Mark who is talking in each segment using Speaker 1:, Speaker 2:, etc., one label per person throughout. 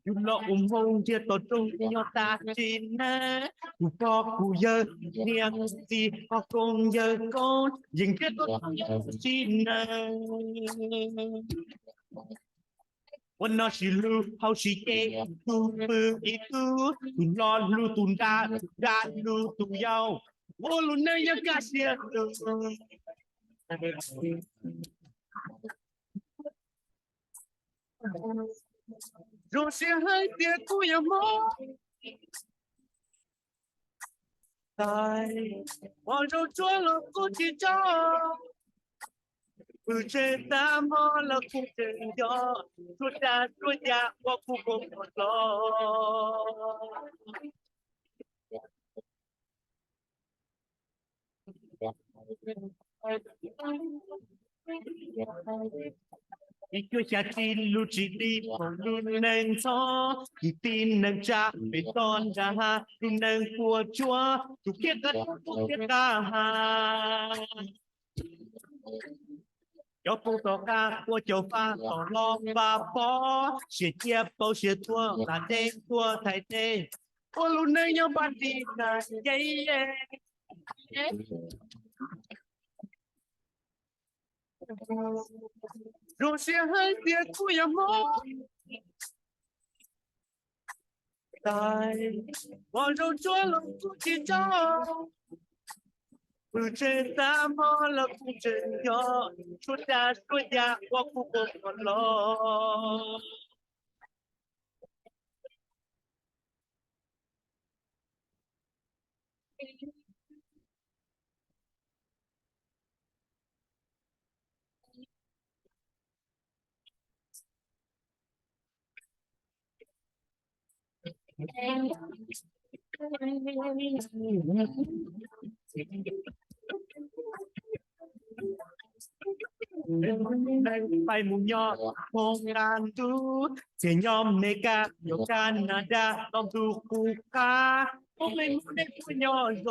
Speaker 1: Chúng nó ủng hộ chia tổ trung cho ta chín nè có cụ giờ niềm gì có cùng giờ con dừng kết tốt chín nèวันนอชิลูเฮาชิเกตูปืออีตูตุนรอลูตุนดาดาลูตุยาวโอลุเนยกาเสียตูรู้เสียให้เดียกูอย่ามองตายว่าเราช่วยเรากูที่เจ้าผู้เจตามอเราคงจะยอมสุดาสุดยาว่ากูคงหมดรออีกช่วยจีนลูจิดีของลูนงซอกีตีนนงจ่าไปตอนจะหาลูนงปัวชัวทุกเกียรติทุกเกียรติหา有不多干，我就发到老八婆，学姐包学多，那得多太得，我路能有把地干耶耶。若是还别不要梦，在我就做了不去找。不知道么了不真哟，说呀说呀，我不过我喽。ไปมุญยอมองงานดูเสียยอมเมกาโยกันนาดาต้องดูกูกาพวกไม่มุญได้มุญยอโย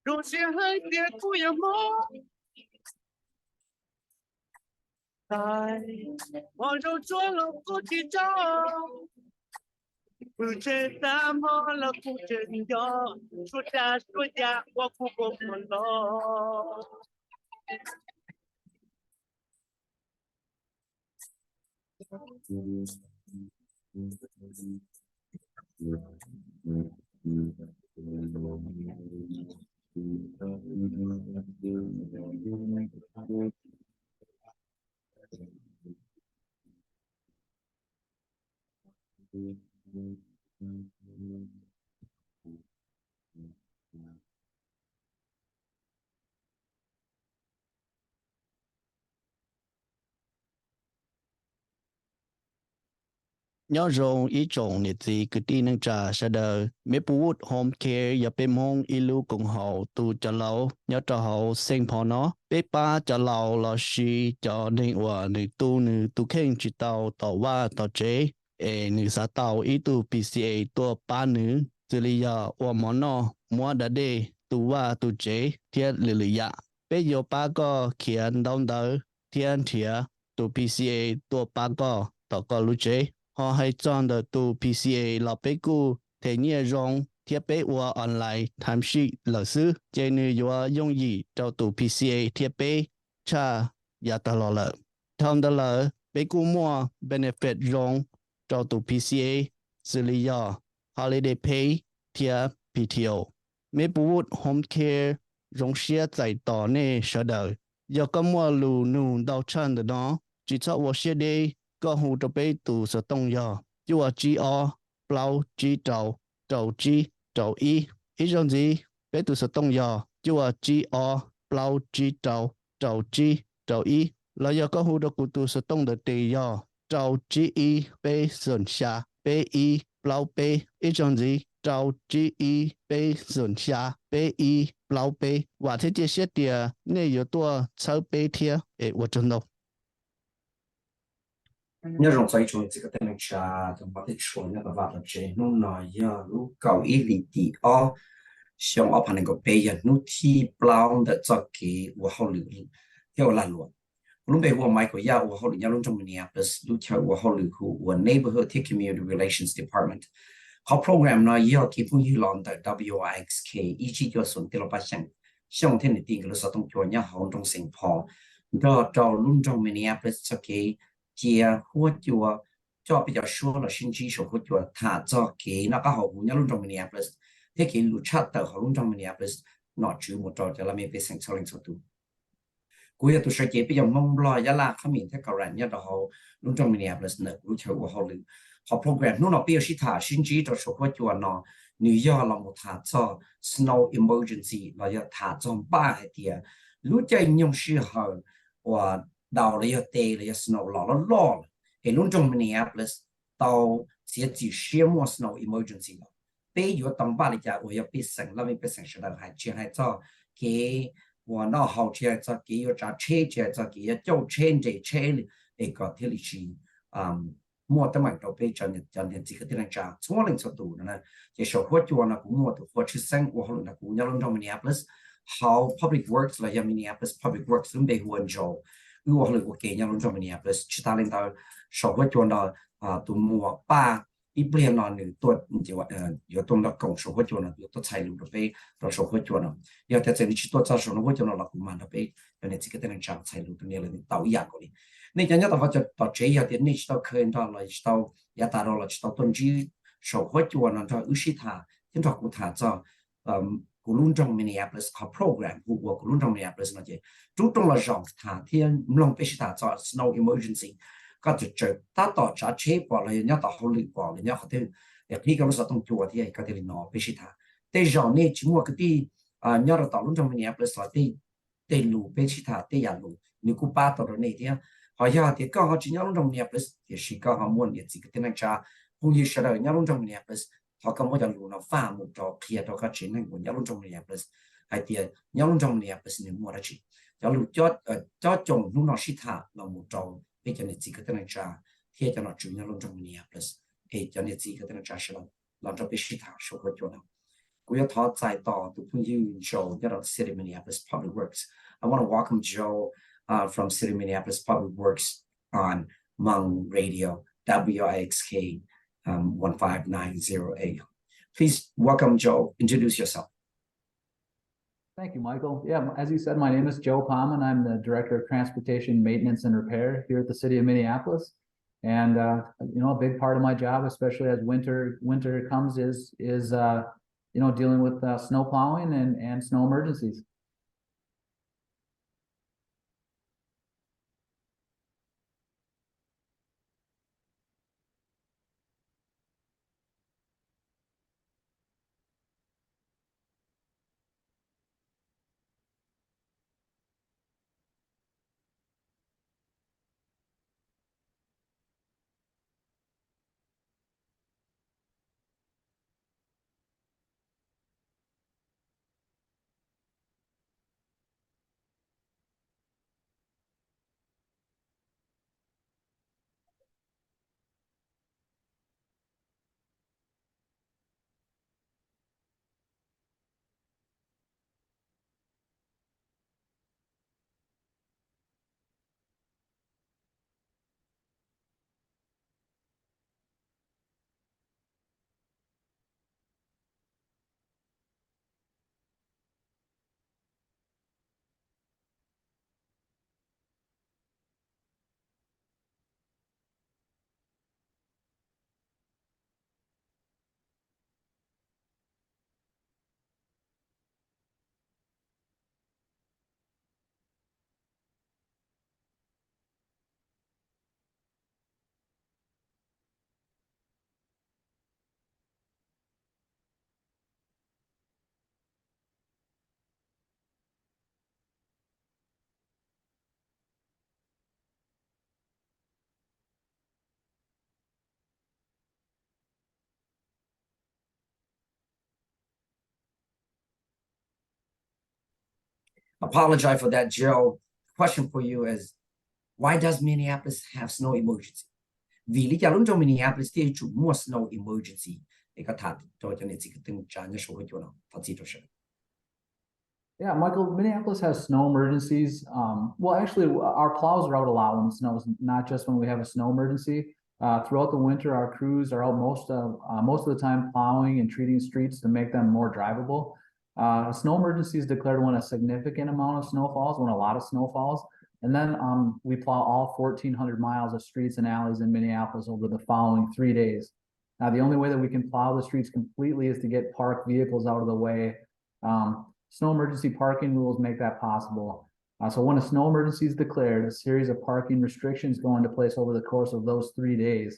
Speaker 1: ดูเสียให้เดียกูอย่ามองตายว่าเราช่วยเรากูที่เจ้า不知道么了不真哟，说呀说呀，我不过我喽。
Speaker 2: nhớ rong ý trồng nhiệt gì cứ đi nâng trà sa đời mấy bút home care giờ bên mong ilu cùng hậu tu cho lâu nhớ cho hậu sinh phò nó bé ba cho lâu là si cho nên hòa nữ tu khen chỉ tàu tàu qua tàu chế nữ xã tàu ý tu PCA tua ba nữ xử lý giờ hòa món nó mua đã đi tu qua tu chế thiết lì lì dạ bé giờ ba có khiến đông đỡ thiên thiệt tu PCA tua ba có tàu có lưu chế họ hay chọn được tu PCA là bé cu thế nhẹ rong thiết bé qua online tham sĩ老师这呢有用意找tu PCA thiết bé cha ya ta lo了thông đó là bé cu mua benefit rong找tu PCA xử lý ya holiday pay thiết PTO mấy bút home care rong xia tại tỏ nè sợ đời giờ có mua lù nụ đau chân được đó chỉ cho我些的có hỗ trợ bé tu sở tông giờ dù là GR bao G trầu G trầu ý rằng gì bé tu sở tông giờ dù là GR bao G trầu G trầu ý là giờ có hỗ trợ của tu sở tông được tiền giờ trầu G ý bé sơn xa PI blau P ít chọn gì trâu GI P dồn xa PI blau P và thế chia sẻ thì nên有多超 P 贴诶我真的
Speaker 3: nhớ rằng sai chúng chỉ có tên là cha trong bắt chuột nhớ vào là chế nó nói ya nó cầu ý lý đi ở xong ở phần cái bây giờ nó thi bao để cho cái và hậu lửa theo là luôn lúc bây giờ mai của ya và hậu lửa ya lúc trong Minneapolis lúc theo và hậu lửa của neighborhood thì community relations department họ program nó ya cái phong hiệu lòng tại WIXK ý chí cho xuân tiêu ba sang xong thế này tiền cái lúc sau trong chuột nhớ hậu trong sinh phò đó cho lúc trong Minneapolis cho cái chia hỗ trợ cho bây giờ số là sinh chỉ số hỗ trợ thả cho cái nó có hậu nhớ luôn trong Minneapolis thế cái lũ chát tờ họ luôn trong Minneapolis nó chịu một trò cho là mình phải sang sau lên số tu cuối giờ tôi sẽ chỉ bây giờ mong lo giá làเขามีthế cầu rèn nhớ đó họ luôn trong Minneapolis nữa lũ chịu của họ lũ họ program nó bây giờ sẽ thả sinh chỉ cho số hỗ trợ nó New York là một thả cho snow emergency là giờ thả cho ba cái tiền lũ chạy nhung sư họ và到了要待了要 snow 老了，给隆中 Minneapolis 到些几十末 snow emergency 了，北有当巴的家我要被省，那边被省是的还只还早给我那好车在给有扎车车在给要叫车这车里那个天里是末的买到被真这个地方扎，从零速度呢，这小伙就那个末的火车生活后那个要隆中 Minneapolis 好 public works 了要 Minneapolis public works 准备换做。如果我哋嘅人拢做Minneapolis，其他領導社會做到到末巴一邊那你多就有動到工社會做呢，有到財務嗰邊到社會做呢，有啲真係去多做社會做呢，落咁慢嗰邊，有啲自己啲人賺財務嗰啲嚟到一樣嗰啲。你人家到話就到這有啲你知道客人到了，知道也達到了，知道東西社會做呢，就有時他聽到佢他就古倫中 Minneapolis 個 program， 古倫中 Minneapolis 那啲。主動了讓他天唔能俾是他做 snow emergency， 個就做打到揸車過嚟，人家到後嚟過嚟，人家嗰啲誒呢個老實動做啲，嗰啲攞俾是他。但讓你只冇嗰啲人家到倫中 Minneapolis 啦，啲路俾是他，啲人路你估巴到到那啲，好像啲剛好只人家倫中 Minneapolis 也是剛好冇嘢自己啲那揸，紅葉實在人家倫中 Minneapolis， họ có một路nó pha một trò kia đó các chuyện này của nhau trong Minneapolis hay tiền nhau trong Minneapolis nên mua ra chỉ cho lúc cho chồng lúc nó xịt thả là một trò để cho nên chỉ có tên là trả thì cho nó chủ nhau trong Minneapolis để cho nên chỉ có tên là trả sẽ làm cho bị xịt thả số của chỗ nào cũng có thọ giải tỏ từ phương you Joe cho City Minneapolis Public Works. I want to welcome Joe from City Minneapolis Public Works on Hmong Radio WIXK 15908. Please welcome Joe. Introduce yourself.
Speaker 4: Thank you, Michael. Yeah, as you said, my name is Joe Paumen. I'm the Director of Transportation Maintenance and Repair here at the City of Minneapolis. And a big part of my job, especially as winter comes, is dealing with snow plowing and snow emergencies.
Speaker 3: Apologize for that, Joe. Question for you is, why does Minneapolis have snow emergency? Vì lý do luôn trong Minneapolis thì chủ mua snow emergency. Cái thật cho nên chỉ cái tình trạng như số chỗ nào thật sự rồi.
Speaker 4: Yeah, Michael, Minneapolis has snow emergencies. Well, actually, our plows are out a lot when it snows, not just when we have a snow emergency. Throughout the winter, our crews are out most of the time plowing and treating streets to make them more drivable. A snow emergency is declared when a significant amount of snow falls, when a lot of snow falls. And then we plow all 1,400 miles of streets and alleys in Minneapolis over the following 3 days. Now, the only way that we can plow the streets completely is to get parked vehicles out of the way. Snow emergency parking rules make that possible. So when a snow emergency is declared, a series of parking restrictions go into place over the course of those 3 days.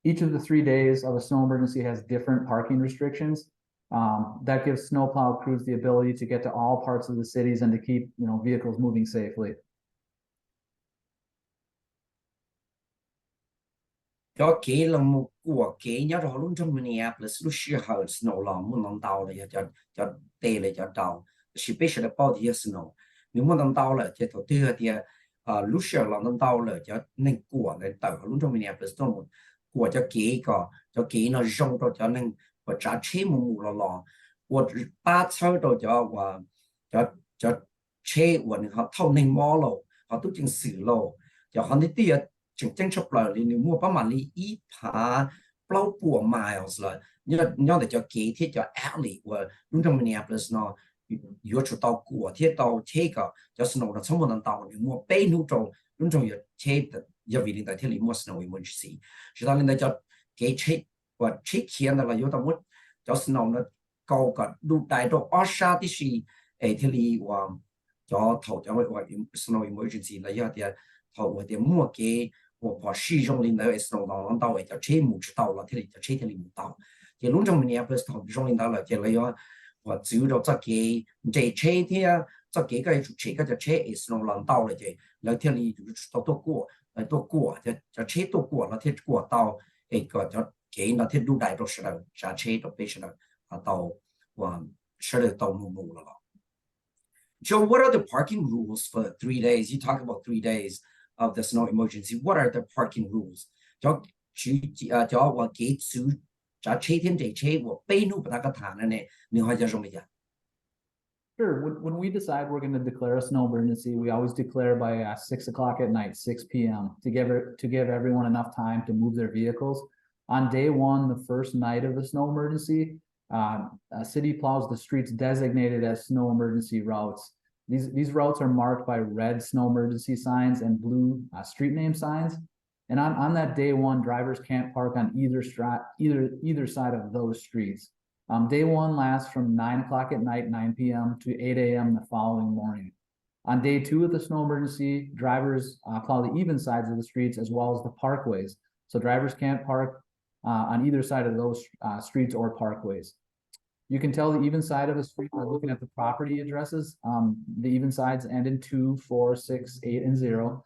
Speaker 4: Each of the 3 days of a snow emergency has different parking restrictions. That gives snowplow crews the ability to get to all parts of the cities and to keep, vehicles moving safely.
Speaker 3: Cho kế là một của kế nhớ rồi luôn trong Minneapolis lúc xưa họ snow lòng muốn nông tàu là cho tê là cho tàu especially bao nhiêu snow nếu muốn nông tàu là cho tổ tiêu thì lúc xưa là nông tàu là cho nên của để tàu luôn trong Minneapolis đó một của cho kế nó rong cho nên và trả chế mù là và ba sau đó cho chế và họ thâu nên mò lô họ tu trình xử lô cho họ đi tiêu chừng chân chụp lại thì nếu mua bao mà lý ít phá bao bùa miles là nhớ để cho kế thiết cho alley và lúc trong Minneapolis nó yếu chủ tàu của thiết tàu chế cả cho snow là sống một lần tàu nếu mua bay nút trong lúc trong yếu chế giờ vì hiện tại thiết lý mua snow emergency cho nên là cho kế chế và chế khiến là yếu tàu mất cho snow nó cầu cả đủ đại độ ở xa tí gì thiết lý và cho thầu cho snow emergency là yếu thì thầu và thì mua kế我把使用领导是弄到位，叫车木知道了，这里叫车里木到，就弄成Minneapolis头用领导了，就那个我只有这个车的啊，这个车个叫车是弄领导了就，那这里就是多过，叫车多过了，这过到一个叫给那这路带都是了，刹车都必须了，到我是了到木了了。So what are the parking rules for 3 days? You talk about 3 days of the snow emergency. What are the parking rules? Cho我给主在车天这车我背路不那个谈的呢，你还叫什么呀？
Speaker 4: Sure. When we decide we're going to declare a snow emergency, we always declare by 6 o'clock at night, 6 p.m. to give everyone enough time to move their vehicles. On day one, the first night of the snow emergency, city plows the streets designated as snow emergency routes. These routes are marked by red snow emergency signs and blue street name signs. And on that day one, drivers can't park on either side of those streets. Day one lasts from 9 o'clock at night, 9 p.m. to 8 a.m. the following morning. On day two of the snow emergency, drivers plow the even sides of the streets as well as the parkways. So drivers can't park on either side of those streets or parkways. You can tell the even side of a street by looking at the property addresses. The even sides end in 2, 4, 6, 8, and 0.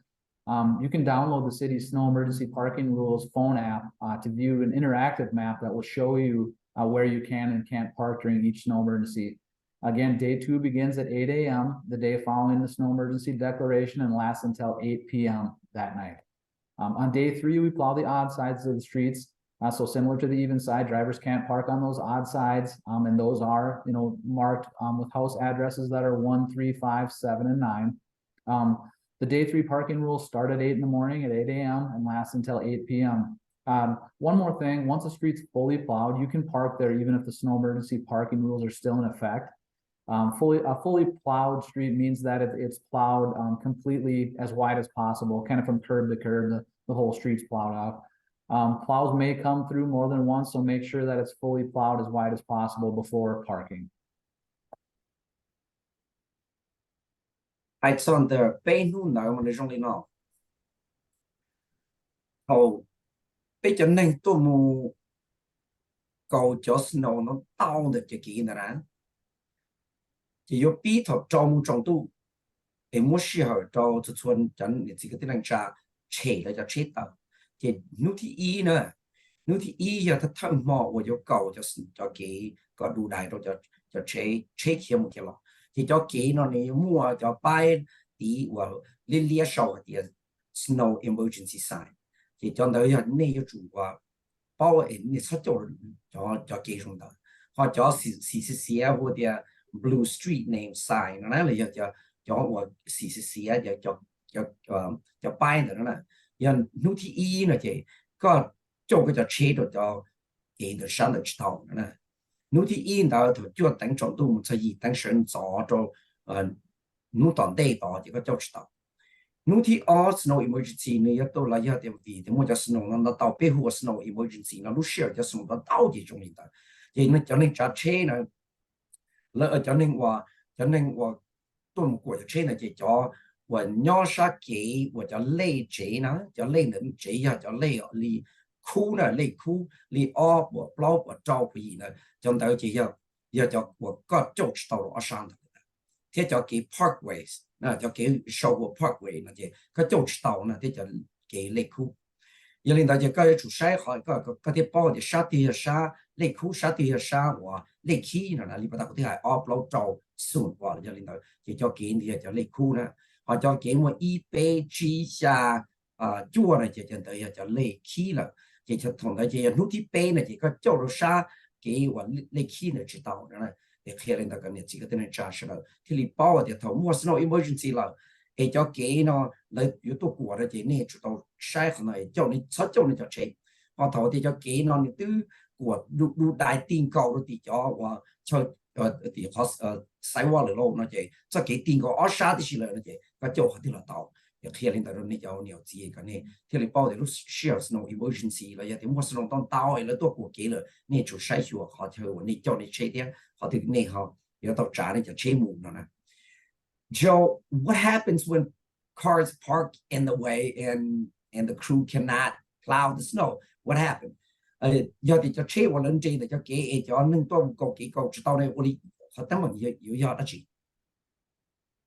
Speaker 4: You can download the city's snow emergency parking rules phone app to view an interactive map that will show you where you can and can't park during each snow emergency. Again, day two begins at 8 a.m. the day following the snow emergency declaration and lasts until 8 p.m. that night. On day three, we plow the odd sides of the streets. So similar to the even side, drivers can't park on those odd sides, and those are, marked with house addresses that are 1, 3, 5, 7, and 9. The day three parking rules start at 8 in the morning at 8 a.m. and last until 8 p.m. One more thing, once a street's fully plowed, you can park there even if the snow emergency parking rules are still in effect. A fully plowed street means that it's plowed completely as wide as possible, kind of from curb to curb, the whole street's plowed out. Plows may come through more than once, so make sure that it's fully plowed as wide as possible before parking.
Speaker 3: I saw the pain who now when there's only now. Oh, bây giờ nên tôi mua cầu cho snow nó tao được cái gì nữa chỉ có bí thuật trong một trong tu em muốn sử dụng cho chuan chân để chỉ có thể năng trả chế là cho chế tạo thì nút thì nữa nút thì giờ thật thằng mò và cho cầu cho cái có đủ đại rồi cho chế chế kia một cái lo thì cho kế nó này mua cho bay tí và liên liên sau thì snow emergency sign thì cho tới giờ này chủ và bao ở này sát cho kế trong đó họ cho CCC或者 blue street name sign nó là cho我 CCC 就掰的那，人 nu thì y 呢就个做个叫车的叫给的上的知道呢，nu thì y 到就等程度才一等神早就nu 当地到这个就知道。nu thì all snow emergency 呢要到了要点为的，我叫 snow 那到背后 snow emergency 那路线叫 snow 到这种的，因为叫那驾车呢，了叫那我多么过的车呢就叫。我鸟啥给我叫累贼呢，叫累能贼呀，叫累哦，你哭呢，累哭，你哦，我不我照顾你呢，叫到这要叫我个就知道了上头的，这叫给 parkways， 那叫给收过 parkway 那这个就知道呢，这叫给累哭。因为大家个出晒好个的包的啥的啥累哭啥的啥我累气呢，你把它个的还哦不照送过了，就领导就叫给你叫累哭呢。họ cho cái một y bê chi xa chua này chỉ chân tới cho lệ khí là chỉ cho thằng đấy chỉ nút y bê này chỉ có cho nó xa cái và lệ khí này chỉ tao này để khi lên đó cái này chỉ có tên là trả sẽ là thì li bao thì thầu mua snow emergency là để cho cái nó lấy yếu tố của nó chỉ này chỉ tao sai không này cho nó sát cho nó cho chết họ thầu thì cho cái nó từ của đủ đại tiền cầu thì cho và cho thì họ sai qua rồi nó chỉ cho cái tiền cầu ở xa thì chỉ là nó chỉก็เจ้าเขาที่เราเตาอย่างเคลียร์ลินแต่เราเนี่ยเอาเนี่ยจีกันเนี่ยที่เราเป้าแต่รู้เชื่อ snow emergency แล้วอย่างที่ว่า snow ต้องเตาไอ้แล้วตัวกูเกลือเนี่ยจุดใช้ชัวเขาเธอวันนี้เจ้าเนี่ยเชี่ยเขาถึงเนี่ยเขาเดี๋ยวต้องจ่ายเนี่ยจะเชี่ยมุมนะ Joe what happens when cars park in the way and the crew cannot plow the snow what happened 要ที่จะเชี่ยวันนั้นจีแต่จะเกย์จะนึ่งตัวกูเกย์กูจะเตาในวันนี้เขาตั้งมันอยู่ยอดอะไร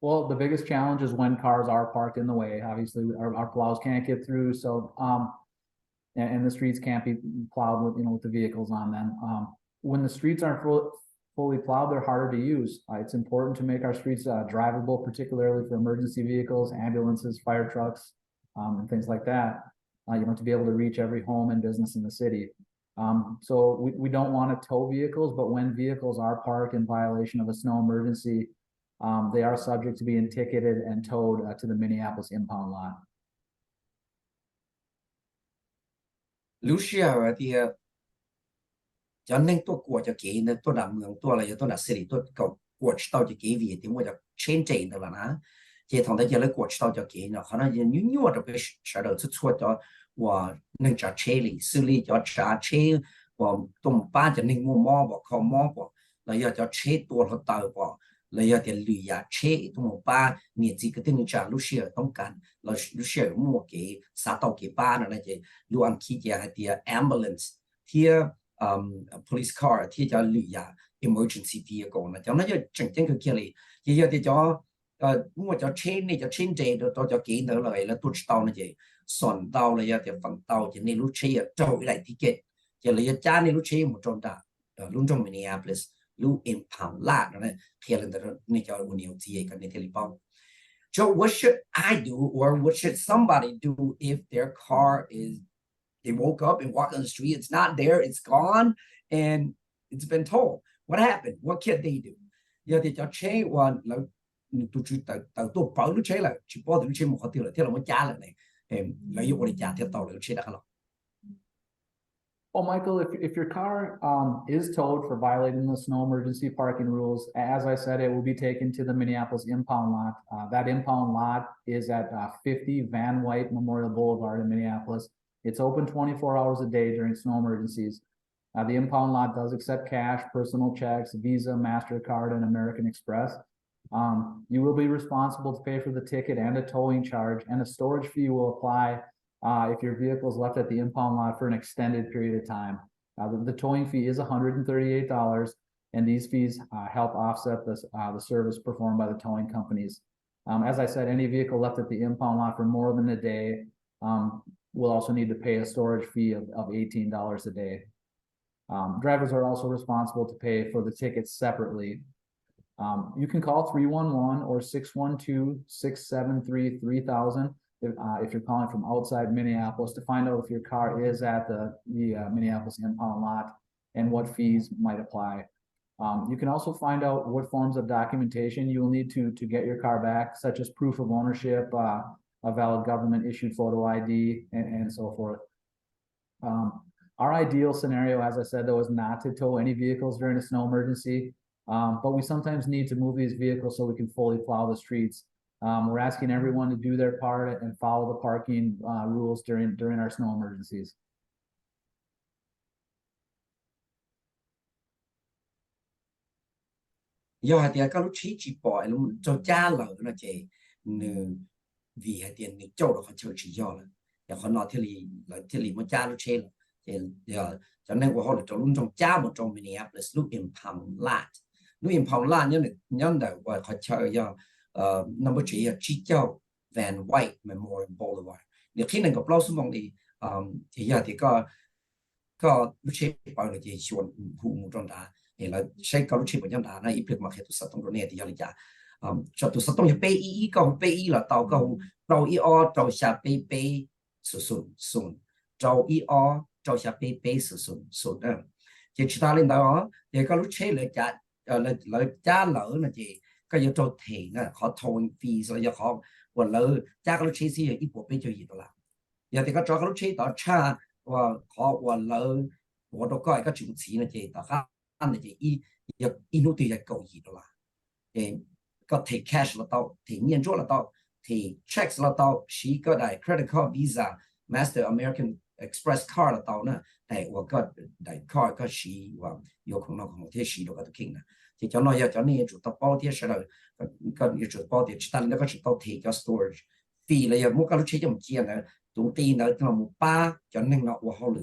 Speaker 4: Well, the biggest challenge is when cars are parked in the way. Obviously, our plows can't get through, so and the streets can't be plowed with the vehicles on them. When the streets aren't fully plowed, they're harder to use. It's important to make our streets drivable, particularly for emergency vehicles, ambulances, fire trucks, and things like that. To be able to reach every home and business in the city. So we don't want to tow vehicles, but when vehicles are parked in violation of a snow emergency, they are subject to being ticketed and towed to the Minneapolis impound lot.
Speaker 3: Lucia thì cho nên tôi của cho kỹ nên tôi làm người tôi là tôi là xử lý tôi cầu của tao cho kỹ vì thì moi cho change được là nó chỉ thằng đấy giờ lấy của tao cho kỹ nó nó như như được cái sở đầu xuất cho và nên trả chế lý xử lý cho trả chế và tụm ba cho nên mua mò và không mò và là giờ cho chếตัวเขาตายvà là giờ thì lùi giá chế tụm ba nhiệt chỉ cái tên trả Luciaต้องการเรา Lucia mua cái xã tàu cái ba nó là gì lưu ăn khí giá thì ambulance thì police car thì cho lùi giá emergency vehicle nó cho nó cho chẳng cái kia này thì giờ thì cho mua cho chế này cho trên chế được cho kỹ nữa là tôi tàu nó gì soạn tàu là giờ thì phần tàu thì nên lúc chế trâu lại ticket giờ là giờ cha nên lúc chế một trong đó lúc trong Minneapolis lúc impound lot nó này khi là nên cho nhiều gì cái này thì bao. So what should I do or what should somebody do if their car is they woke up and walk on the street it's not there it's gone and it's been told what happened what can they do giờ thì cho chế one là tôi chỉ tôi bảo lúc chế là chỉ bảo lúc chế một cái là thế là một trả lại này lấy dụng để trả theo tàu là chế đã không.
Speaker 4: Well, Michael, if your car is towed for violating the snow emergency parking rules, as I said, it will be taken to the Minneapolis impound lot. That impound lot is at 50 Van White Memorial Boulevard in Minneapolis. It's open 24 hours a day during snow emergencies. The impound lot does accept cash, personal checks, Visa, MasterCard, and American Express. You will be responsible to pay for the ticket and a towing charge, and a storage fee will apply if your vehicle is left at the impound lot for an extended period of time. The towing fee is $138, and these fees help offset the service performed by the towing companies. As I said, any vehicle left at the impound lot for more than a day will also need to pay a storage fee of $18 a day. Drivers are also responsible to pay for the tickets separately. You can call 311 or 612-673-3000 if you're calling from outside Minneapolis to find out if your car is at the Minneapolis impound lot and what fees might apply. You can also find out what forms of documentation you will need to get your car back, such as proof of ownership, a valid government issued photo ID, and so forth. Our ideal scenario, as I said, though, is not to tow any vehicles during a snow emergency, but we sometimes need to move these vehicles so we can fully plow the streets. We're asking everyone to do their part and follow the parking rules during our snow emergencies.
Speaker 3: Do hạt tiền các lúc chỉ bỏ luôn cho cha lỡ nó chỉ vì hạt tiền này châu đó họ chơi chỉ do là họ nói thế li mà cha lúc chơi thì cho nên của họ là cho luôn trong cha một trong Minneapolis lúc impound lot nhớ là họ chơi do number chỉ chỉ châu Van White Memorial Boulevard nếu khi này có bao số mong thì giờ thì có lúc chơi bao là chỉ chuẩn phụ một trong đó làใช้การรู้ชีพอย่างนั้นนะอีพลิกมาแค่ตัวสัตว์ตรงนี้ที่ยาลิจ่าชอบตัวสัตว์ตรงนี้เปย์ก็เปย์ละต่อก็เราอีออเราชาเปย์สุนเราอีออเราชาเปย์สุนนะที่ชาเล่นต่อเดี๋ยวก็รู้ชีพเลยจ่าเลยจ่าเหลือนะจีก็ยังตัวเถงนะขอทอนฟรีสแล้วยังขอวันเลยจ่าก็รู้ชีพสิอีพวกเป็นเจ้าหญิงตัวละอย่างที่ก็จ่าก็รู้ชีพต่อชาว่าขอวันเลย我都改个种钱了，这大家按的这一路对在够意的啦，个提 cash 了到，提面做了到，提 checks 了到，是个的 credit card Visa Master American Express card 了到呢，我个的 card 个是话有可能可能这是都个都听了，就叫那要叫你做到包点是了，个你做包点，但那个是到提个 storage fee 了，要么个路车就唔知呢，总之呢，那么八叫那个我好了。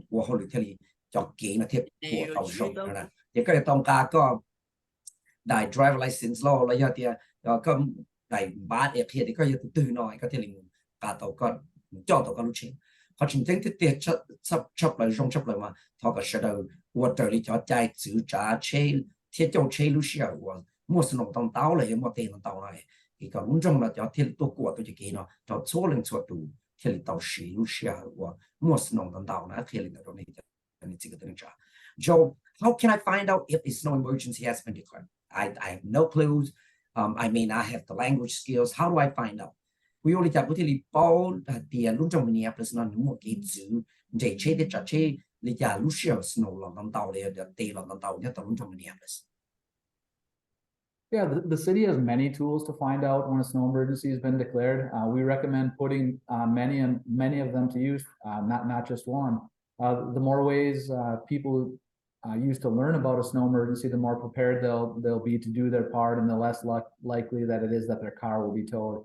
Speaker 3: 我后来这里叫给那贴过到手了，也个ต้องการก็ได้ driver license แล้วอย่างเดียวก็ได้บัตรเทียที่ก็ยังตื่นหน่อยก็ที่ลิงการต่อก็จ่อต่อก็รู้เช่นพอจริงๆที่เตี้ยชับเลยช่องชับเลยมาทอก็เสด็จว่าเดี๋ยวนี้จะใจจืดจ้าเช่เที่ยวเช่รู้เชียวว่ามั่วสนุกต้องเต้าเลยมั่วเตะต้องเต้าเลยอีกก็รุ่งจงเราจะเที่ยวตัวกลัวตัวจะกินเนาะจะชั่วเรื่องชั่วดูเที่ยวต่อสีรู้เชียวว่ามั่วสนุกต้องเต้านะเที่ยวตรงนี้这个等着 Joe, how can I find out if a snow emergency has been declared? I have no clues. I may not have the language skills. How do I find out? We only have to call the Lunch Minneapolis non more gates to J. the Chache, the Lucia snow long down there, the day long down there, the Lunch Minneapolis.
Speaker 4: Yeah, the city has many tools to find out when a snow emergency has been declared. We recommend putting many of them to use, not just one. The more ways people use to learn about a snow emergency, the more prepared they'll be to do their part, and the less likely that it is that their car will be towed.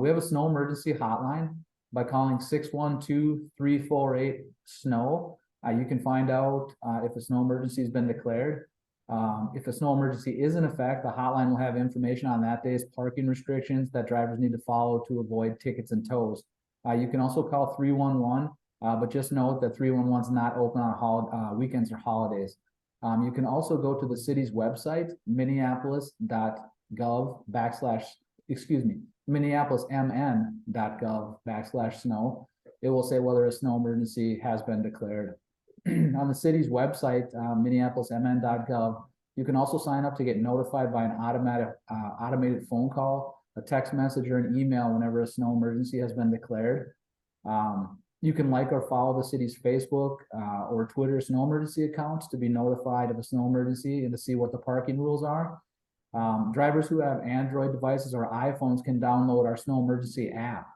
Speaker 4: We have a snow emergency hotline. By calling 612-348-SNOW, you can find out if a snow emergency has been declared. If a snow emergency is in effect, the hotline will have information on that day's parking restrictions that drivers need to follow to avoid tickets and tows. You can also call 311. But just note that 311 is not open on weekends or holidays. You can also go to the city's website, minneapolismn.gov/snow. It will say whether a snow emergency has been declared. On the city's website, minneapolismn.gov, you can also sign up to get notified by an automated phone call, a text message, or an email whenever a snow emergency has been declared. You can like or follow the city's Facebook or Twitter snow emergency accounts to be notified of a snow emergency and to see what the parking rules are. Drivers who have Android devices or iPhones can download our snow emergency app.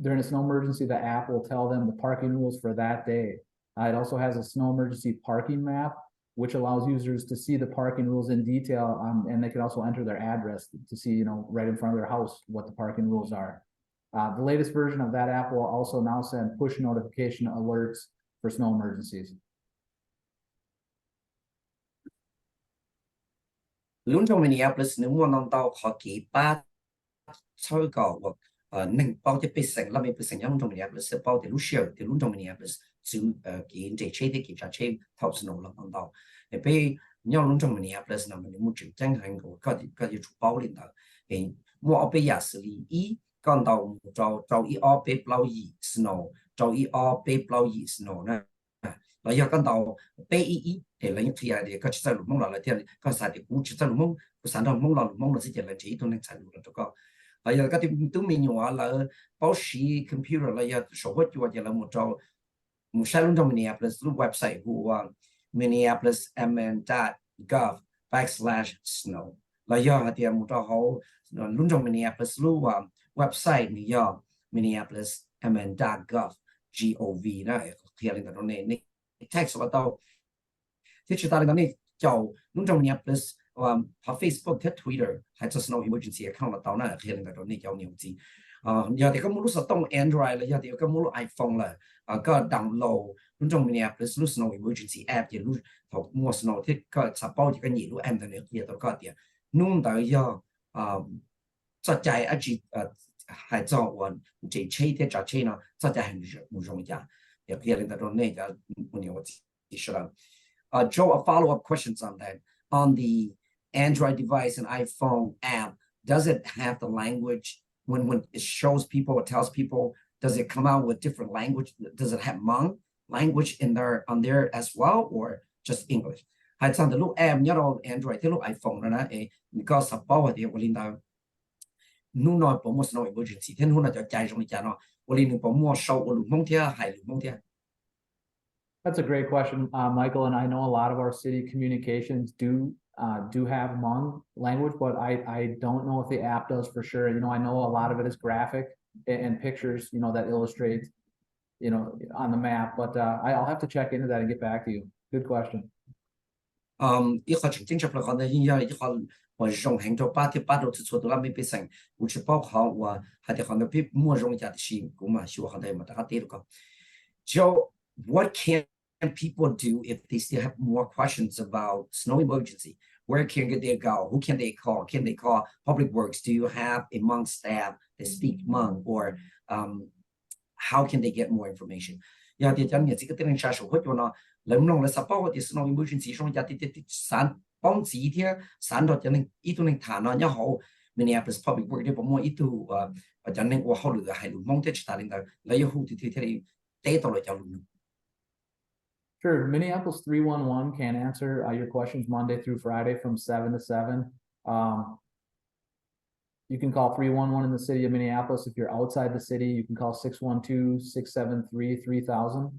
Speaker 4: During a snow emergency, the app will tell them the parking rules for that day. It also has a snow emergency parking map, which allows users to see the parking rules in detail, and they can also enter their address to see, right in front of their house what the parking rules are. The latest version of that app will also now send push notification alerts for snow emergencies.
Speaker 3: Lunch Minneapolis, no one on the hockey, but so go. Nâng bao nhiêu percent, 50% trong trong Minneapolis, bao nhiêu Lucia, từ Lunch Minneapolis, zu gehen, die Schäde gibt, ja Schäde, tausend Euro lang da. Bei nhau luôn trong Minneapolis là mình muốn chỉnh trang hành của có gì chụp báo lên đó thì mua ở bây giờ xử lý ý còn đầu trâu ý ở bếp lau ý snow trâu ý ở bếp lau ý snow nè là giờ con đầu bê ý thì lấy những thì có chỉ là lúc mong là thì có sản thì cũng chỉ là lúc mong sản phẩm mong là sẽ là chỉ tôi nên sản lượng đó có là giờ cái tôi mình nhỏ là báo sĩ computer là giờ số hết cho giờ là một trâu một sai luôn trong Minneapolis lúc website của minneapolis.mn.gov/snow là do thì một trâu hậu luôn trong Minneapolis lúc website này do minneapolis.mn.gov đó thì là nó này text vào tàu thì chúng ta đang nói chào luôn trong Minneapolis hoặc Facebook hay Twitter hay cho snow emergency account là tàu này thì là nó này chào nhiều gì giờ thì có một lúc sao tông Android là giờ thì có một lúc iPhone là có download luôn trong Minneapolis lúc snow emergency app thì lúc học mua snow thì có support thì cái gì lúc em thì nó có tiền nung tới giờ cho chạy ở chỉ hay cho我这车的找车呢，这在很不容易啊，也可以领导到那个我是了。Joe, a follow-up questions on that. On the Android device and iPhone app, does it have the language when it shows people or tells people? Does it come out with different language? Does it have Hmong language in there on there as well, or just English? Hay trong the lúc app nhớ đâu Android thì lúc iPhone đó nè, có support thì của领导nung nói bảo mua snow emergency, thế nung là cho chạy trong cái nó, của领導bảo mua sâu của lũ mông thế hay lũ mông thế.
Speaker 4: That's a great question, Michael, and I know a lot of our city communications do have Hmong language, but I don't know if the app does for sure. You know, I know a lot of it is graphic and pictures, you know, that illustrate, you know, on the map, but I'll have to check into that and get back to you. Good question.
Speaker 3: 一个正常的可能因为一个我用很多八都是做到了没被成，我去报考我还得可能比莫用家的辛苦嘛，希望可能嘛大家对了个。So what can people do if they still have more questions about snow emergency? Where can they go? Who can they call? Can they call Public Works? Do you have a Hmong staff that speak Hmong, or how can they get more information? Yeah, thì chẳng những cái tên xã hội cho nó lần long là support thì snow emergency xong ra thì sản bóng chỉ thì sản đó cho nên ít nên thả nó nhớ hậu Minneapolis Public Works để bảo mua ít tu cho nên qua hậu lửa hay lửa mong thế ta nên là lấy hậu thì tế tao lại cho lửa.
Speaker 4: Sure. Minneapolis 311 can answer your questions Monday through Friday from 7 to 7. You can call 311 in the city of Minneapolis. If you're outside the city, you can call 612-673-3000.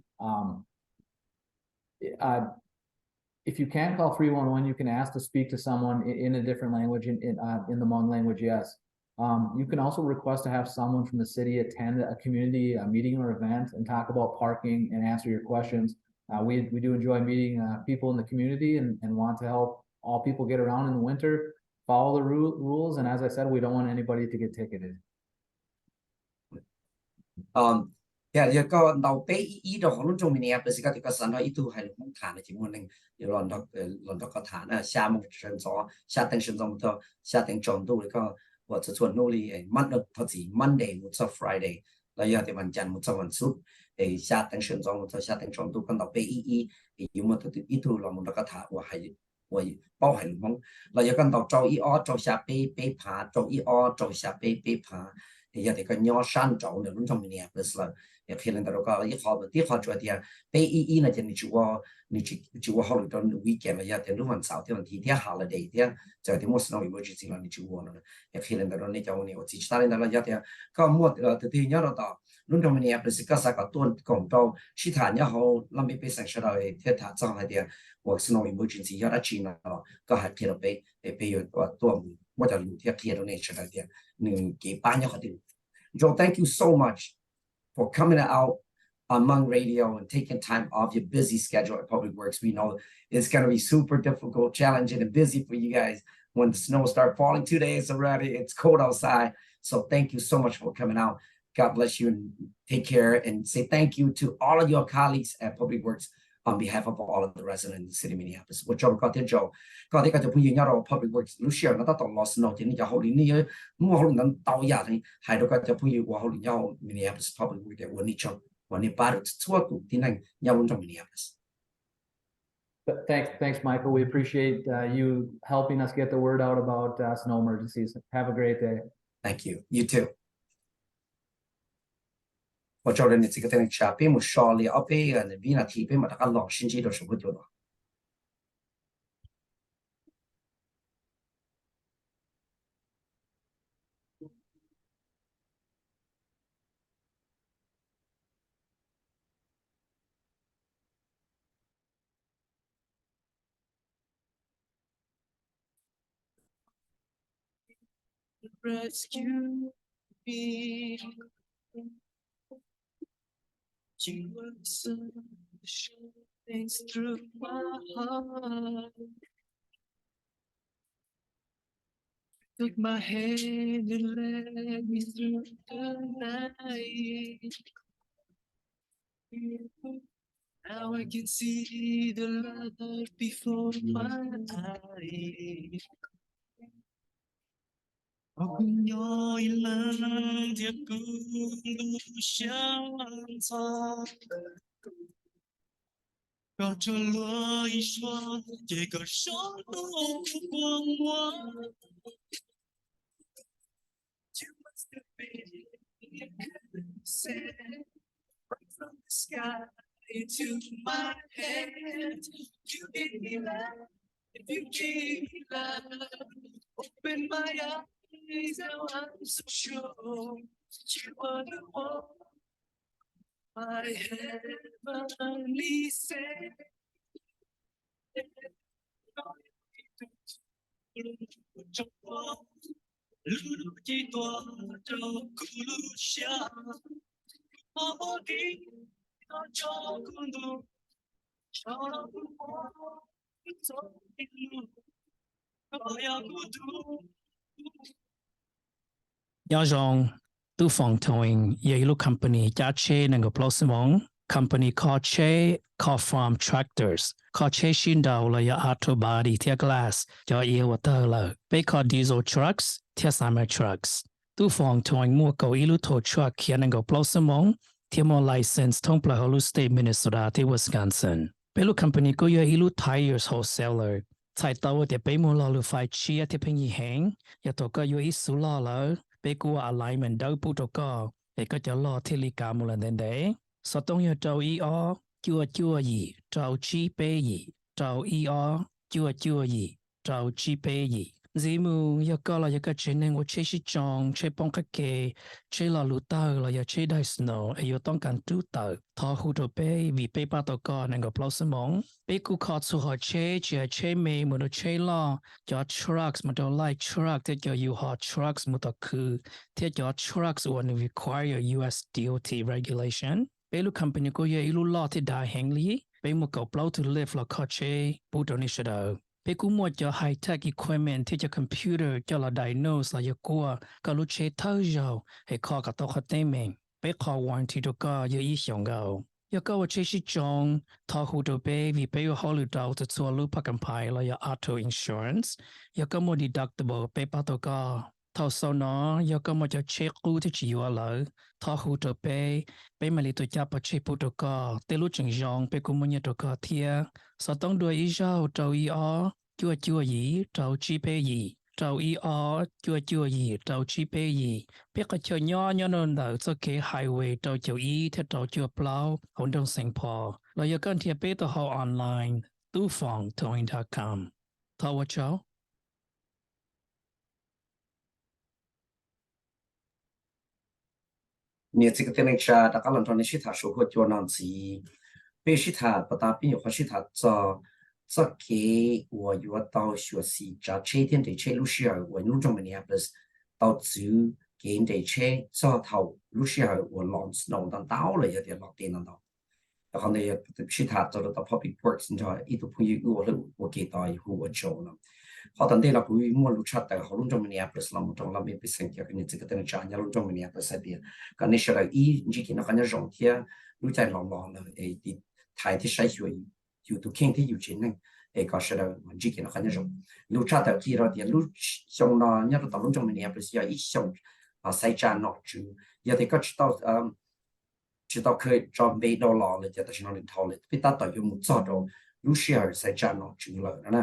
Speaker 4: If you can't call 311, you can ask to speak to someone in a different language, in the Hmong language, yes. You can also request to have someone from the city attend a community meeting or event and talk about parking and answer your questions. We do enjoy meeting people in the community and want to help all people get around in the winter, follow the rules, and as I said, we don't want anybody to get ticketed.
Speaker 3: Yeah, giờ có đầu bé ý đồ họ luôn trong Minneapolis cái cái sản đó ít tu hay là không thả là chỉ muốn nên giờ lần đó có thả là xa một sân gió xa tiếng sân gió một thôi xa tiếng tròn tu có và chỉ chuẩn nô li mất được thật gì Monday một sau Friday là giờ thìวันจันทร์một sauวันศุกร์xa tiếng sân gió một thôi xa tiếng tròn tu con đầu bé ýอยู่mộtตัวít tu là một đó có thả và hay bao hay không là giờ con đầu trâu ý ó trâu xa bé phá trâu ý ó trâu xa bé phá thì giờ thì có nhỏ san trâu nữa luôn trong Minneapolis là也可以领导个一好的，第好主要的，北一呢就你就好了，到 weekend 了，也等如果早点天天好了的，天在天末是那 emergency 了，你就我了，也可以领导到你叫我呢，我自己打领导了，也点，个末的天要到，论到你也不是个啥个多讲到，其他也好，那没被省下来的，天他早来点，我是那 emergency 要他去了，个还可以了被有多，我就有天可以了那出来点，你给班也好点。So thank you so much for coming out on Hmong Radio and taking time off your busy schedule at Public Works. We know it's going to be super difficult, challenging, and busy for you guys when the snow starts falling 2 days already. It's cold outside. So thank you so much for coming out. God bless you and take care, and say thank you to all of your colleagues at Public Works on behalf of all of the residents in the city of Minneapolis. What job got their job? Got they got to put you in Public Works. Lucia, not that lost no, didn't you hold in here? More holding them down yet. I don't got to put you holding your Minneapolis Public Works that when each one, when they bought it to work, didn't you Minneapolis?
Speaker 4: Thanks, Michael. We appreciate you helping us get the word out about snow emergencies. Have a great day.
Speaker 3: Thank you. You too. Và cho nên cái tên là bên một số li ở bên vì là thì bên mà đã lọ sinh chỉ được số của tôi.
Speaker 1: Rescue me. You were the things through my heart. Took my hand and led me through the night. Now I can see the light before my eyes. Cùng nhau lần tiếp cùng相擦，让这落一双这个手路光我。You must have been sent right from the sky into my head. You gave me love, you gave me love. Open my eyes, now I'm so sure you are the one. My heavenly said. Lulu chỉ tỏa cho cô lu xa, mơ đi nó cho cô lu, cho cô mơ, cho cô lu, có ya cô tu.
Speaker 5: Nhớ rằng tu phòng towing yellow company giá chế năng够 mong company called Che called from tractors called Che xin đầu là ya auto body tia glass cho yêu water là they called diesel trucks tia summer trucks tu phòng towing mua cầu ilu tow truck kia năng够 mong tia more license thông pla holu state Minnesota tia Wisconsin belu company có ya ilu tires wholesaler tại tàu tia bay mua lo lu phải chia tia penny hang ya to có yo isu lo là bé cua alignment đâu bút đâu có để có cho lo thiết lý cả một lần đến đấy sau đó nhớ trâu chua gì trâu chi bê gì trâu chua gì trâu chi bê gì dì mù giờ có là giờ cái chuyện này của chế sĩ chọn chế bông cái kề chế là lụt tờ là giờ chế đại snow ấy giờต้องการตู้tờ thọ hụt đồ bê vì bê ba tờ có nên có plau sớm mong bê cú khó số họ chế chỉ chế mê một đồ chế lo cho trucks một đồ light truck thế cho you hot trucks một đồ khứ thế cho trucks would require US DOT regulation bê lu company có giờ ilu lo thế đại hành lý bê một cầu plau to live là khó chế bút đồ này sẽ đâu bé cũng mua cho high tech equipment thì cho computer cho là diagnose là giờ qua có lúc chế thơ rồi hay khó cả tao khó tên mình bé khó warranty đồ có giờ ý xong gạo giờ có chế sĩ chọn thọ hụt đồ bé vì bé họ lưu đầu từ xua lưu phát cầm牌là giờ auto insurance giờ có mua deductible bé bắt đầu có thọ sau nó giờ có mua cho chế cũ thì chỉ vào lỡ thọ hụt đồ bé mà lấy tôi chấp vào chế bút đồ có tới lúc chừng giòn bé cũng mua nhiều đồ có thiệt sau đó đuôi ý sao trâu ý ó chua gì trâu chi bê gì trâu ý ó chua gì trâu chi bê gì biết cái chơi nhỏ nên là cho cái highway trâu chịu ý theo trâu chua plow hồn đông sinh phò là giờ cần thiệp bê tàu họ online tu phòng towing.com thao cháu
Speaker 3: 你这个电力车，大家轮转的是他说过叫那子，必须他不打比或是他这给我有到学习，这车电的车路是我路中Minneapolis到走给的车这头路是我弄到了有点老电了到，然后呢是他做到 public works，你知道一度朋友我给到以后我做了。họ tận đây là cũng mua lúa chặt tại họ luôn trong Minneapolis là một trong làm việc sinh kia cái này cái tên là nhà luôn trong Minneapolis là biển cái này sẽ là ý chỉ khi nó cái nhà rộng kia lúa chạy lỏng là thì thái thì sai rồiอยู่ตัวเข่งที่อยู่ชิ้นนึงก็sẽ là mình chỉ khi nó cái nhà rộng lúa chặt tại kia rồi thì lúa trong nó nhàเราตอนluôn trong Minneapolis là ít trong sai tràn nọ chứ giờ thì có chỉ taoเคยจอมเบดอลล์เลยจะต้องนอนในทอเลยพี่ตาต่อยอยู่มุดจอด lúc share sai cha nó chữ lợi đó nè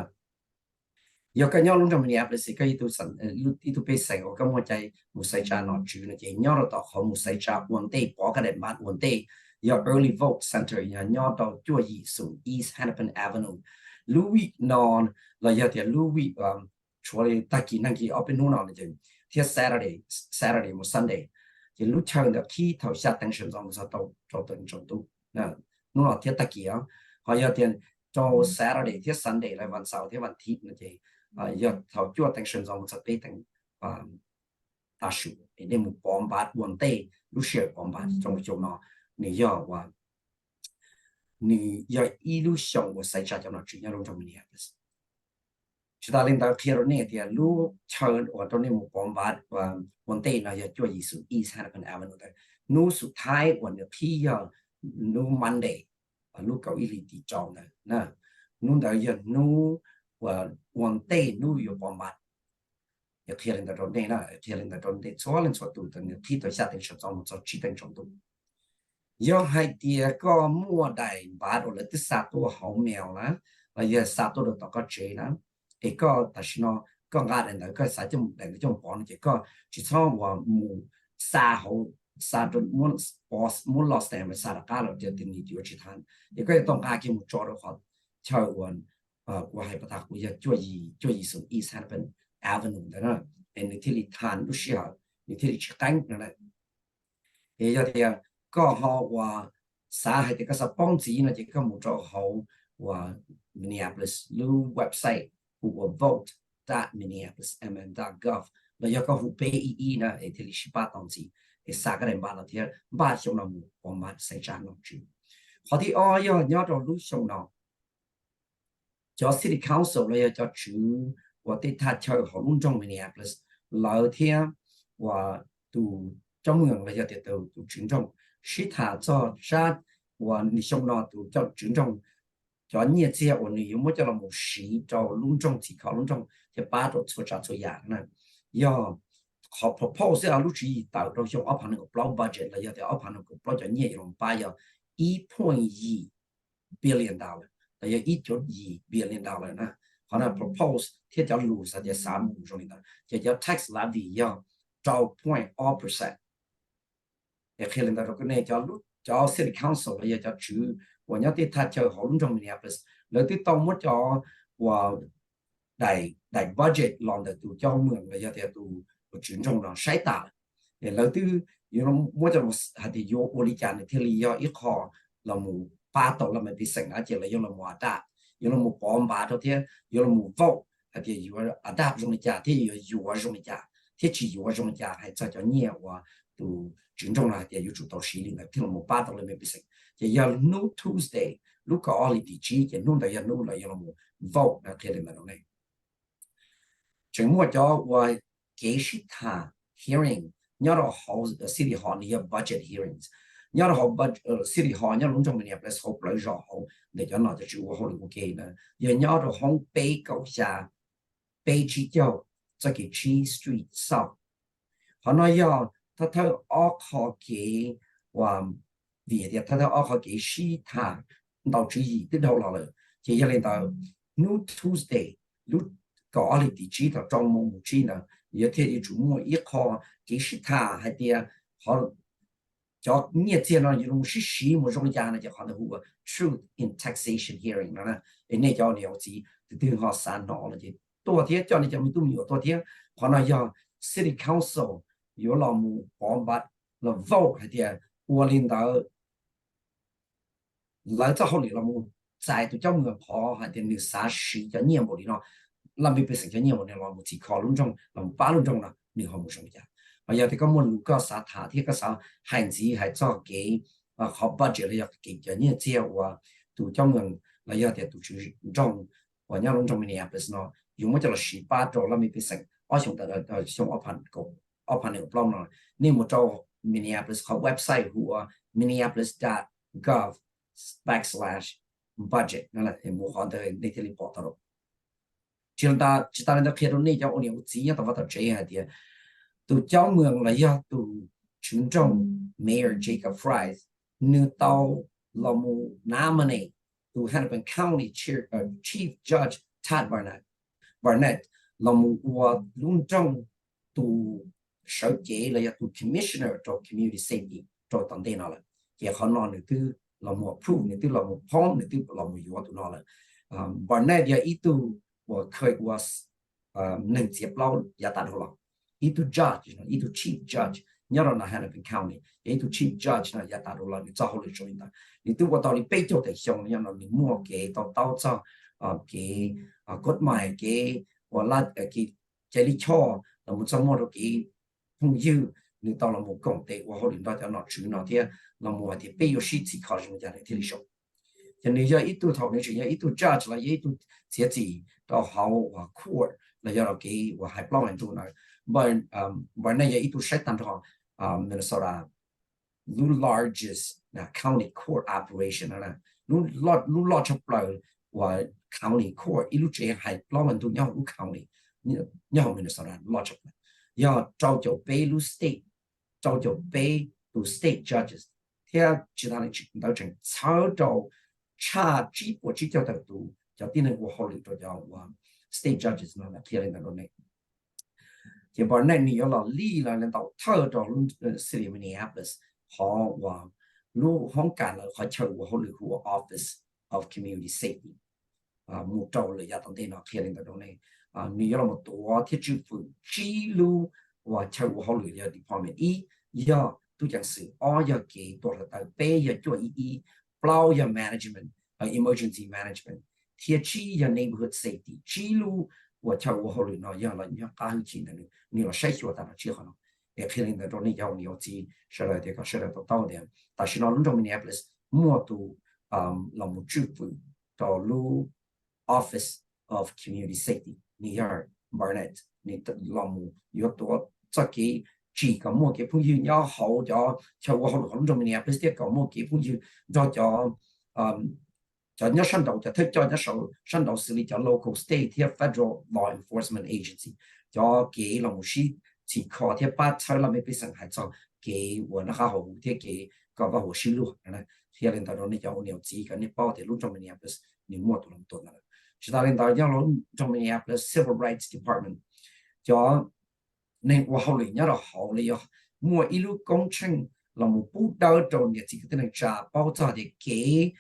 Speaker 3: giờ cái nhau lúc trong Minneapolis cái itu sẵn itu bị sai ở cái một trái một sai cha nó chữ là chỉ nhau đó họ một sai cha vấn đề bỏ cái đệm bát vấn đề giờ early vote center nhà nhau đó chúa gì xuống East Hennepin Avenue Louis non là giờ thì Louis chúa là ta kỹ năng kỹ ở bênนู้นnào là thì Saturday một Sunday thì lúc chơi được khi thầu sát tăng sinh trong sao tàu cho từng trong tu nè nó là thiết ta kỹ á họ giờ thì cho Saturday thì Sunday làวันเสาร์ที่วันอาทิตย์นะจีgiờ thầu chúa tăng sinh trong sao tây tăng ta sủ để một bomb bát vấn đề lúc share bomb bát trong chỗ nó你要话，你要一路向我塞下叫那只要弄成Minneapolis。其他领导看到那点路车我到那木bomb bát và vấn đề là要做意思East Hennepin Avenue 的，路สุดท้ายวันที่要路 Monday 路搞一里地招的，那路的要路ว่าวันเต้路有bomb bát。要看领导到那啦，看领导到那，所有人所读的，你睇到下定上章，我做指定程度。要係啲個末大把到嚟啲殺到好苗啦，或者殺到到個嘴啦，一個但是呢個亞人個殺咗唔定嗰種講嘅個，就從話冇殺好殺到冇 boss 冇 lost 嘅咪殺到家落就點你就去談，一個當家嘅冇做到好，就話我係不太會要做意從 East Hennepin Avenue 的啦，你睇你談都需要，你睇你去揀嘅咧，也有啲。ก็เขาว่าสาเหตุก็สปอนจีนะที่ก็มุ่งจะเขาว่า Minneapolis หรือเว็บไซต์หัว vote.minneapolismn.gov แล้วยังก็หัว PEE นะที่ลิชิบาตองจีสากระเด็นบ้านเราที่บ้านชงเราหมู่ประมาณใส่จานน้องจีเขาที่อ้อยยอดเรารู้ชงเราจะ City Council เลยจะชื่อว่าที่ท่าเช่าของรุ่นจง Minneapolis แล้วที่ว่าตัวจงเมืองเลยจะตัวชื่นจง是他做啥？我你想到都叫尊重，叫业界我你有么叫了冇事，叫隆重只靠隆重，就把到出啥出样呢？要好 propose 要录制到到像我盘那个 blow budget 了，要在我盘那个 blow 叫业用把要1.2 billion dollar， 要1.2 billion dollar 呢？可能 propose 贴叫路上就3.5种的，就叫 tax levy 要12.2%。也可能到这个呢，叫 City Council 了，也叫区，我要对他叫好种 Minneapolis， แล้วที่ต้องมั่วจอว่าได้ budget ลองแต่ตัวเจ้าเมืองเลยจะแต่ตัวจุนจงลองใช้ตาแล้วที่ยังมั่วจะหาที่ยกบริการในที่ลีอีกข้อเราหมู่ป้าต่อเราไม่พิเศษนะเจเลยยังเราหมู่อาดายังเราหมู่ปอมบาเท่าที่ยังเราหมู่โวหาที่อยู่อาดาตรงนี้จ้าที่อยู่ตรงนี้จ้าที่chỉอยู่ตรงนี้จ้าให้จะจะเนี่ยว่าตัว群众啦，也有主导势力的，听了冇巴到了没不行，也要 No Tuesday， 如果我哋地址也弄到要弄了，要冇 vote 那睇你咪弄咧。整末咗我幾時他 hearing， 有到好 city hall 你要 budget hearings， 有到好 city hall 有隆重嘅嘢 ，plus 好嚟咗好，你就拿就住我好嚟個機啦，有到好北高下北至咗，即係 G Street South， 可能要。他二考給話別的，他二考給是他到之一的頭了，就一年到 No Tuesday， 如搞你地址到裝模模知呢，也睇你注目一考給是他還得好，叫你這呢有種是實麼種家呢就可能會 Truth in Taxation Hearing 啦，那叫了解，對好三腦了就多天叫你講都沒有多天，可能要 City Council。有老母幫把了 vote 係啲我領導來之後你老母在度將我跑係啲你30就年冇啲咯，諗住變成咗年冇啲老母只靠lon中，老母8lon中啦，你好冇上嘅，我有啲咁我如果啥他啲個啥限制係做幾好 budget 咧，要幾個年之後啊，度將我嚟有啲度住中，我有lon中嘅嘢本身咯，有冇叫做18做諗住變成我想得想我盤個。เอาผ่านในปล้องเรานี่มุดจอ Minneapolis เขาเว็บไซต์หัว minneapolis.gov/budget นั่นแหละหมู่เขาได้ในที่รีพอร์ตตลอดจิตตาในเขตนี้จะเอาเนี่ยจีนแต่ว่าตัวเจ้าเดียตัวเจ้าเมืองเลยอะตัวชุนจง Mayor Jacob Fries เนื้อเตาเราหมู่น้ำมันเอง to Hennepin County Chief Judge Todd Barnett là một luôn trong tu sở chế là tu commissioner cho community safety cho tận đây nào là chỉ họ nói là tu là một approve này tu là một form này tu là một yếu tố nào là Barnett ya itu wa khởi was nâng tiếp lâu ya ta đâu là itu judge itu chief judge nhớ là Hennepin County itu chief judge là ya ta đâu là ni cho họ được rồi đó ni tu wa tao ni bây giờ thì xong nhớ là ni mua cái tao cho cái cốt mày cái và là cái lý cho là một trong một cái phong dư nhưng tao là một công ty và họ đến đó cho nó chữ nó thì là một thì bây giờ sĩ chỉ khó trong gia đình thì lý số cho nên giờ ít tu thầu nên chuyện ít tu judge là ít tu thiết gì đó hậu và court là giờ là cái và hai bao nhiêu tu này bởi này giờ ít tu xét tăng cho Minnesota largest county court operation là lu lo cho bao và county court ilu chế hai bao nhiêu tu nhau u county nhau Minnesota lo cho giờ trao cho bay lu state trao cho bay to state judges theo chỉ là đạo trình sao cho cha chỉ của chỉ cho đầu tu cho tin là của họ lựa chọn state judges nó là kia lên đó này thì bọn này nhiều là lý là lên tàu thơ cho city Minneapolis họ và lu không cả là họ chờ của họ lựa của office of community safety một trâu là gia tăng tên nó kia lên đó này nhiều là một tổ thiết Txwv chỉ lu và chờ của họ lựa department giờ tôi chẳng sự giờ cái tổ là tại bây giờ cho bao giờ management emergency management thiết chỉ giờ neighborhood safety chỉ lu và chờ của họ lựa nó giờ là những cái chuyện này nhiều là sai sót ta chỉ họ để khi lên đó này giàu nhiều gì sau đó thì có sau đó tao đấy tại sao nó luôn trong Minneapolis mua tu là một Txwv cho lu office of community safety near Barnett ni làm yếu tố cho cái chỉ có một cái phương diện nhỏ hậu cho họ trong Minneapolis thì có một cái phương diện cho nhớ sân đầu cho thức cho nhớ sân đầu xử lý cho local state thì federal law enforcement agency cho cái là một sĩ chỉ có thì bắt thay là mấy cái sản hại cho cái của nó hậu thì cái có vào hồ sĩ luôn này thì lên đó nó cho nhiều gì cái này bao thì lúc trong Minneapolis ni mua tụi làm tụi này chúng ta lên đó cho nó trong Minneapolis Civil Rights Department cho nên của họ nhớ là họ là mua ilu công trình là một bút đào trong nhà chỉ cái này trả bao giờ thì cái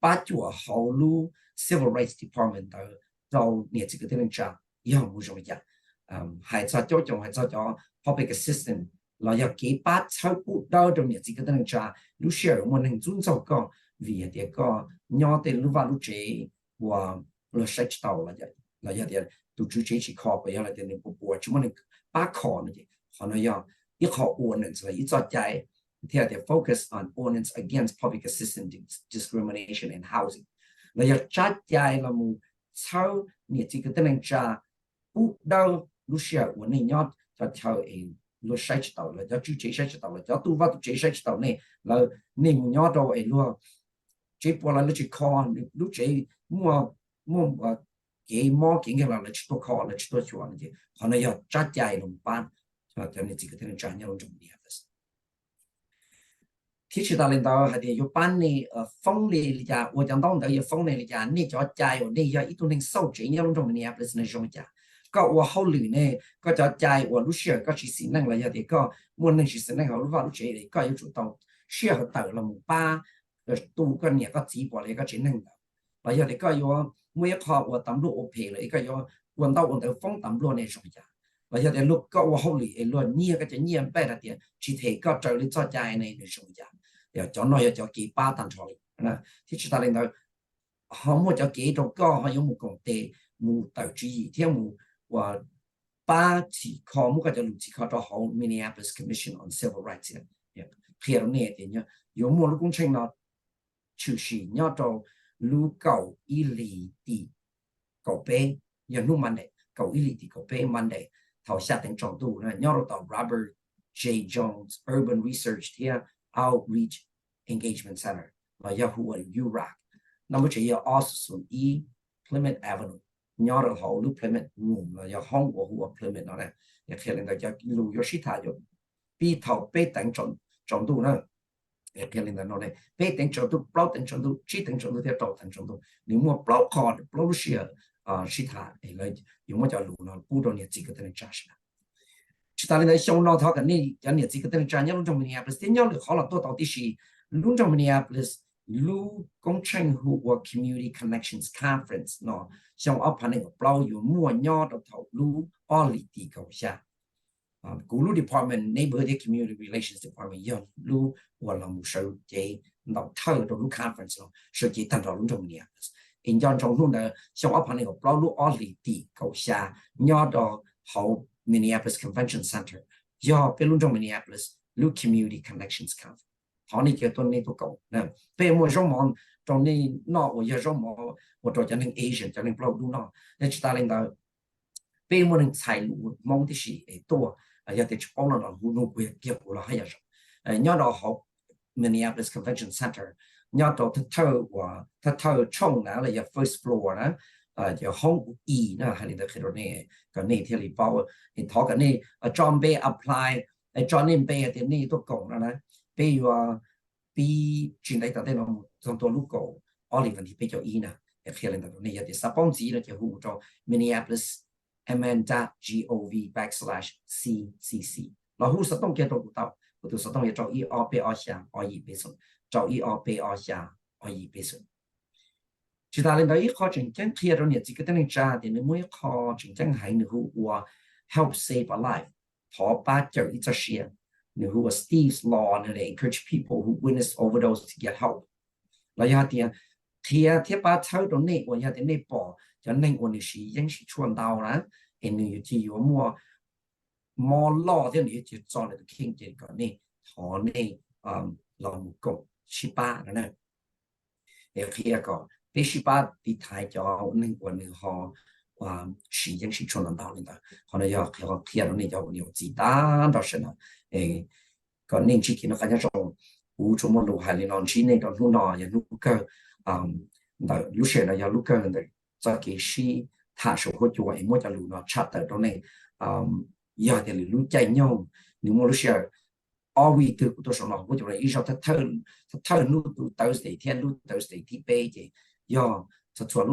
Speaker 3: bắt chúa họ lu Civil Rights Department đầu nhà chỉ cái này trả yêu một rồi vậy hay cho chồng hay cho public assistant là yêu cái bắt sau bút đào trong nhà chỉ cái này trả lu share một hình dung sau có vì thì có nhau thì lu vào lu chế và lu sách tàu là vậy tu chú chế chỉ khó bây giờ là tiền bộ bộ chúng mình ba khó này họ nói giờ ít họ ordinance là ít cho chạy thì they focus on ordinance against public assistance discrimination in housing là giờ chắc chạy là một sau nhiều chỉ cái tên là bút đầu lúc xưa của này nhớ cho theo lúc sách tàu là cho chú chế sách tàu là cho tu vào tu chế sách tàu này là nên nhớ đâu luôn chế bỏ là lúc chỉ khó lúc chế mua cái mỏ cái là chỉ khó là chỉ chua này họ nói giờ chắc chạy đồng ban cho nên chỉ có thể trả nhau trong địa phương thì chúng ta lên đó hay là ban này phong lệ là giờ tôi讲到的有phong lệ là giờ你就chạy ở đây giờ ít tôi nên sâu chỉ nhau trong Minneapolis này trong giờ có我后里呢ก็จะchạy我lúc xưaก็chỉ xin năng là giờ thì có muốn năng chỉ xin năng họ lúc vào lúc chế thì có yêu chủ động xưa họ tự là một ba tu cái nhà có chỉ bỏ lại cái chỉ năng và giờ thì có yêu mỗi họ我当路我赔了一个要问到我的风当路那种呀và giờ thì lúc có我后里luôn nhiều cái chuyện nhiều bé là tiền chỉ thấy có trợ lý cho chạy này那种呀要cho nó cho cái ba tầng cho này thì chúng ta lên đó họ muốn cho cái đó có họ dùng một công ty một đầu tư theo một và ba chỉ có một cái chỉ có cho họ Minneapolis Commission on Civil Rights ya khi đó này thì nhá dùng một công trình nó chủ sĩ nhớ cho lu cầu y lý thì cầu bé giờ nu man đấy cầu y lý thì cầu bé man đấy thảo sát thành trọng tu nhớ rồi tàu Robert J Jones Urban Research here Outreach Engagement Center và Yahoo Nroog năm mới chỉ Austin E Plymouth Avenue nhớ rồi họ lu Plymouth ngủ là Hong của Plymouth nó này để khi lên đó cho lu Yoshita rồi bị thảo bé thành trọng tu nữa cái lên đó nó này bé tiếng chọn tu bao tiếng chọn tu chỉ tiếng chọn tu theo đầu tiếng chọn tu nếu mà bao con bao xia xí thà thì là dùng mà cho lù nó bù đồ nhiệt chỉ cái tiếng trả ra chỉ ta lên đây xong nó thọ cái này cái nhiệt chỉ cái tiếng trả nhau lúc trong Minneapolis tiếng nhau được họ là tôi tao tí gì lúc trong Minneapolis lúc công trình hữu của community connections conference nó xong ở phần này bao nhiêu mua nhau được thầu lúc ở lì tì cầu xa cú lu department neighborhood community relations department yon lu wala mu shau je ndao thao do lu conference lo shau je tan do lu trong Minneapolis in yon trong lu da xiao up han ngo plau lu all li ti ko xia nyo do hao Minneapolis Convention Center yo pe lu trong Minneapolis lu community connections conference họ này kia tuần này tôi cầu nè về mua rau mòn trong này nọ của giờ rau mòn của cho nên Asian cho nên plau lu nọ nên chúng ta lên đó về mua nên xài lu mong thì gì to giờ thì chúng nó là hunu quê kia của nó hay rồi nhớ đó học Minneapolis Convention Center nhớ đó thật thơ trong đó là giờ first floor đó giờ hông y nó hay là cái đó này cái này thì là bao thì thọ cái này John Bay apply John in Bay thì này tôi cộng đó bây giờ bị chuyển đại tại nó trong tôi lúc cổ Oliver thì bây giờ y nè cái này đó này giờ thì sắp bóng gì là giờ hunu cho Minneapolis mn.gov/ccc 老虎實當嘅到到，我哋實當嘅做ERP下可以俾數，做 ERP下可以俾數。其他領導一課程真係到你自己等你揸，但你每一課程真係你話 help save a life，可把就一隻事，你話 Steve's Law，你哋 encourage people who witness overdose to get help。嗱有啲貼把抽到你，我有啲你播。cho nên quân sĩ dân sĩ chuan đào là anh như chỉ có mua lo thế này chỉ cho là kinh chỉ có này họ này làm công sĩ ba nữa để khi có để sĩ ba đi thay cho nên quân họ sĩ dân sĩ chuan đào lên đó họ này họ khi đó này cho nhiều gì đó đó là có nên chỉ khi nó phải cho u cho một lô hàng lên non chỉ này đó nó nọ ya lúc cơ lúc xưa là ya lúc cơ cho cái sĩ thả số của chuột em muốn cho lũ nó chặt ở đó này giờ thì lũ chạy nhau nếu mà lúc xưa always từ của tôi số nó của chuột này ít sao thở lũ từ Thursday thiên lũ Thursday thì bé thì giờ cho chuột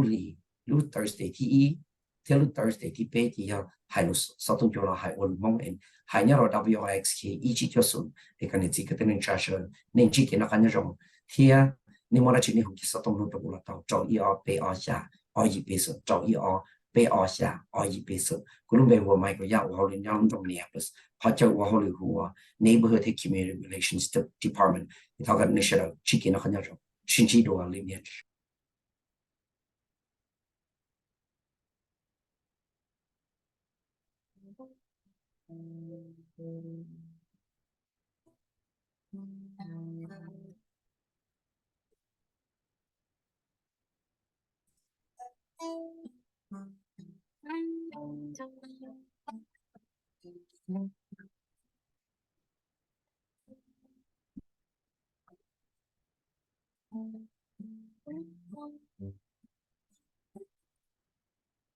Speaker 3: lũ Thursday thì ý thiên lũ Thursday thì bé thì giờ hai lũ sau tuần chuột nó hai ổn mong em hai nhớ rồi WIXK ý chỉ cho số để cái này chỉ cái tên trả số nên chỉ cái nó cái nhớ rồi thì nếu mà nó chỉ nên không chỉ sau tuần lũ tôi cũng là tàu cho ERP ở nhà ở gì bây giờ cho ERP ở nhà ở gì bây giờ cứ lúc về vừa mai có giáo họ lên nhau trong Minneapolis họ cho họ lên của neighborhood community relations department thì họ cần nên sẽ chỉ kiến nó không nhau rồi xin chỉ đồ lên nhé